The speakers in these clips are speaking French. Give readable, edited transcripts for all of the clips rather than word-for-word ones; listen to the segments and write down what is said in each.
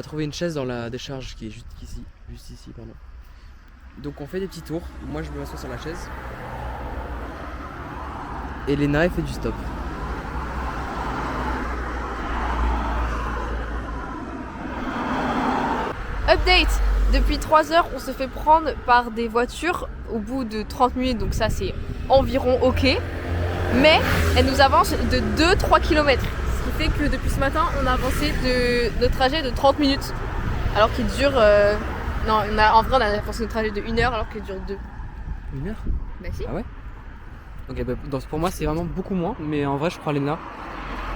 trouvé une chaise dans la décharge qui est juste ici, pardon. Donc on fait des petits tours, moi je m'assois sur la chaise. Et Léna elle fait du stop. Update! Depuis 3 heures, on se fait prendre par des voitures au bout de 30 minutes, donc ça c'est environ ok. Mais elle nous avance de 2-3 km. Ce qui fait que depuis ce matin, on a avancé de notre trajet de 30 minutes. Alors qu'il dure... Non, en vrai on a avancé notre trajet de 1 heure alors qu'il dure 2. 1 heure? Bah si. Ah ouais? Ok, bah, pour moi c'est vraiment beaucoup moins, mais en vrai je crois Léna.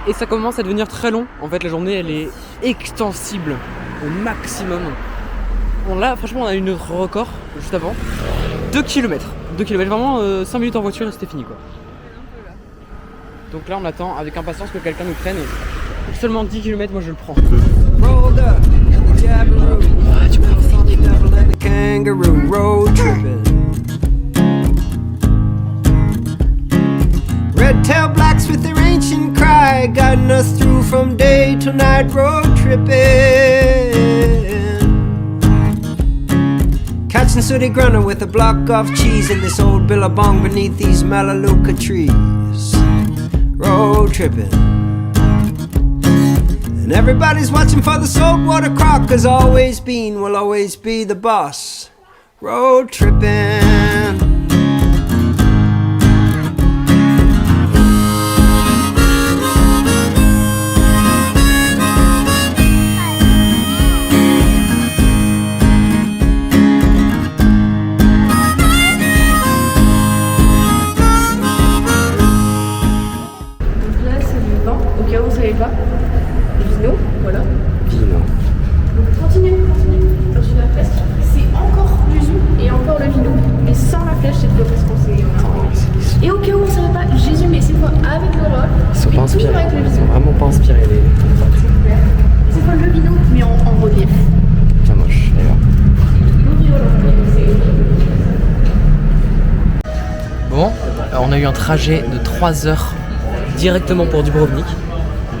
Et ça commence à devenir très long. En fait la journée elle est extensible au maximum. Bon là franchement on a eu notre record juste avant. 2 km. 2 km, vraiment 5 minutes en voiture et c'était fini quoi. Donc là on attend avec impatience que quelqu'un nous prenne. Seulement 10 km, moi je le prends. Ah, tu peux Red-tailed blacks with their ancient cry, guiding us through from day to night road tripping. Catching sooty grunter with a block of cheese in this old billabong beneath these melaleuca trees. Road tripping. And everybody's watching for the saltwater croc, cause always been will always be the boss. Road tripping. Voilà. Vino. Donc continue. Quand tu la flèche, c'est encore du zoom et encore le vino. Mais sans la flèche cette fois parce qu'on s'est en Et au cas où on ne savait pas, Jésus, mais cette fois avec le rôle. Ils sont pas inspirés. Avec le Ils vino. sont vraiment pas inspirés les. C'est super. Cette fois le vino mais en relief. Bien moche d'ailleurs. Bon, on a eu un trajet de 3 heures directement pour Dubrovnik.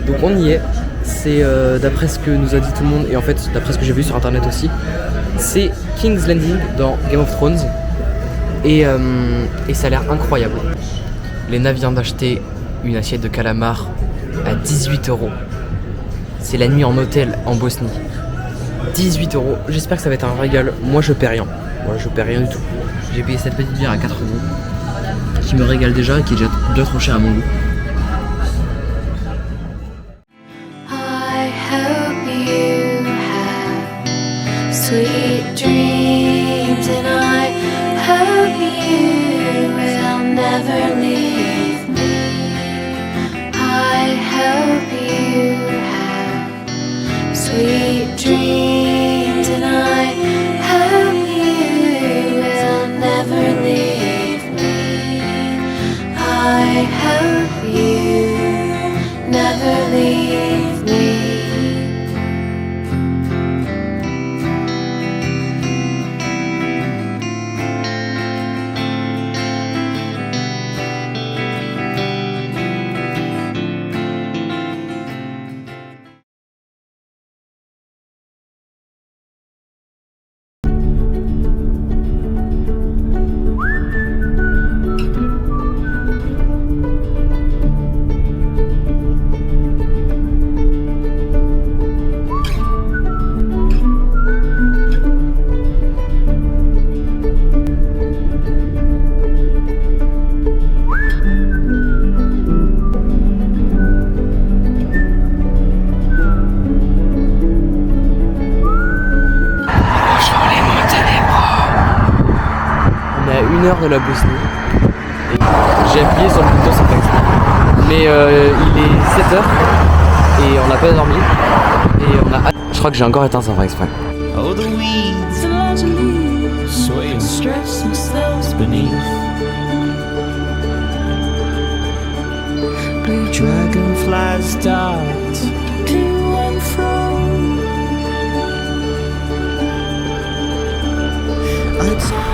Donc on y est. C'est d'après ce que nous a dit tout le monde, et en fait d'après ce que j'ai vu sur internet aussi, c'est King's Landing dans Game of Thrones. Et ça a l'air incroyable. Léna vient d'acheter une assiette de calamar à 18 €. C'est la nuit en hôtel en Bosnie. 18 €. J'espère que ça va être un régal. Moi je paie rien. Moi je paie rien du tout. J'ai payé cette petite bière à 4 € qui me régale déjà et qui est déjà bien trop cher à mon goût. Sweet dreams, and I hope you will never leave me. I hope you have sweet dreams, and I hope you will never leave me. I hope you never leave me. De la Bosnie. Et j'ai appuyé sur le bouton sans faire exprès. Mais il est 7h et on n'a pas dormi. Et on a. Je crois que j'ai encore éteint sans faire exprès. Oh, the weeds and lots of leaves sway and stretch themselves beneath. Blue dragonflies dart to and fro.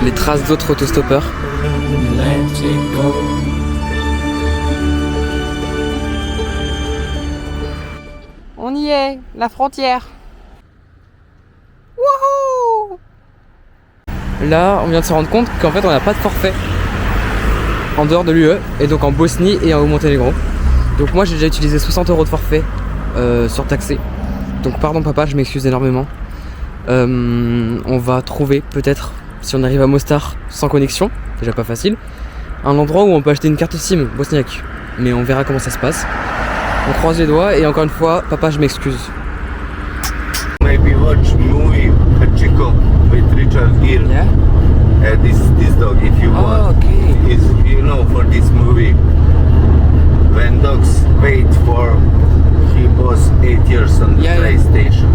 Les traces d'autres autostoppeurs. On y est, la frontière. là on vient de se rendre compte qu'en fait on n'a pas de forfait en dehors de l'UE et donc en Bosnie et au Monténégro. Donc moi j'ai déjà utilisé 60 € de forfait surtaxé. Donc pardon papa, je m'excuse énormément. On va trouver peut-être, si on arrive à Mostar sans connexion, déjà pas facile, un endroit où on peut acheter une carte SIM bosniaque. Mais on verra comment ça se passe. On croise les doigts et encore une fois, papa je m'excuse. Maybe watch movie Hachiko with Richard Gere. Yeah? This dog, if you want. Okay. Is, you know, for this movie, when dogs wait for, he was 8 years on the Yeah, yeah. PlayStation.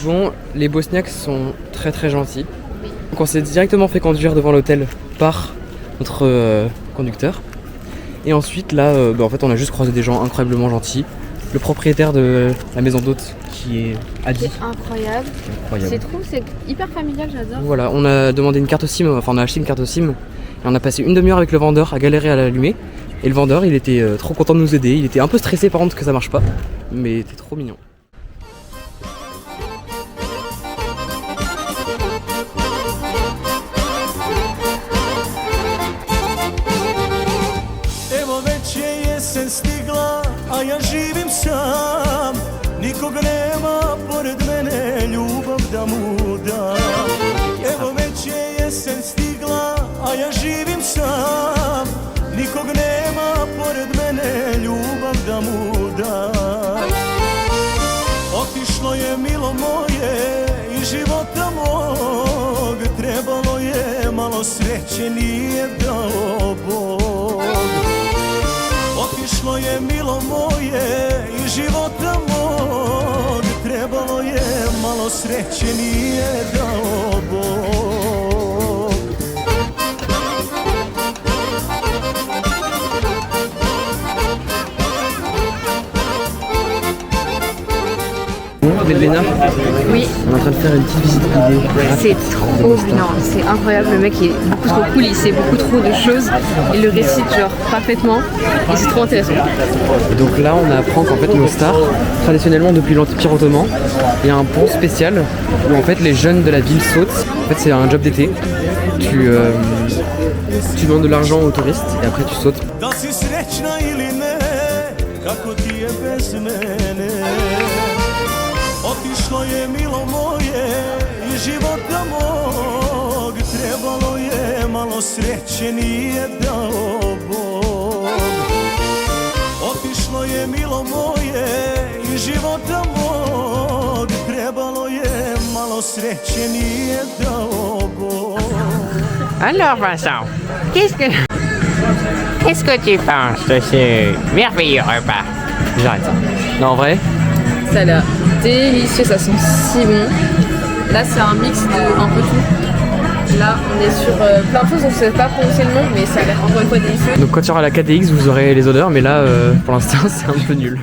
Bon, les Bosniaques sont très très gentils. Donc on s'est directement fait conduire devant l'hôtel par notre conducteur. Et ensuite là, en fait on a juste croisé des gens incroyablement gentils. Le propriétaire de la maison d'hôte qui est Adi. Incroyable. C'est trop, c'est hyper familial, j'adore. Voilà, on a demandé une carte SIM, enfin on a acheté une carte SIM. Et on a passé une demi-heure avec le vendeur à galérer à l'allumer. Et le vendeur il était trop content de nous aider. Il était un peu stressé par contre que ça marche pas. Mais il était trop mignon. Evo već je jesen stigla, a ja živim sam. Nikog nema pored mene, ljubav da mu dam. Evo već je jesen stigla, a ja živim sam. Nikog nema pored mene, ljubav da mu dam. Otišlo je milo moje i života mog, trebalo je malo sreće, nije dao Bog. Otišlo je milo moje i života mog, trebalo je malo sreće, nije dao Bog. Léna, Oui, on est en train de faire une petite visite guidée. c'est trop bien, c'est incroyable, le mec est beaucoup trop cool, il sait beaucoup trop de choses, il le récite genre parfaitement et c'est trop intéressant. Et donc là on apprend qu'en fait Mostar, traditionnellement depuis l'Empire ottoman, il y a un pont spécial où en fait les jeunes de la ville sautent. En fait c'est un job d'été. Tu demandes de l'argent aux touristes et après tu sautes. Da si srećna ili ne, kako ti je bez mene. Otišlo je milo moje i života mog, trebalo je malo sreće, nije dao Bog. Otišlo je milo moje i života mog, trebalo je malo sreće, nije dao Bog. Alors Vincent, qu'est-ce que tu penses de ce merveilleux repas? J'arrête ça. Non en vrai, Ça a l'air délicieux, ça sent si bon. Là c'est un mix de un peu tout. Là on est sur plein de choses, on ne sait pas prononcer le nom mais ça a l'air encore une fois délicieux. donc quand il y aura la KDX vous aurez les odeurs mais là pour l'instant c'est un peu nul.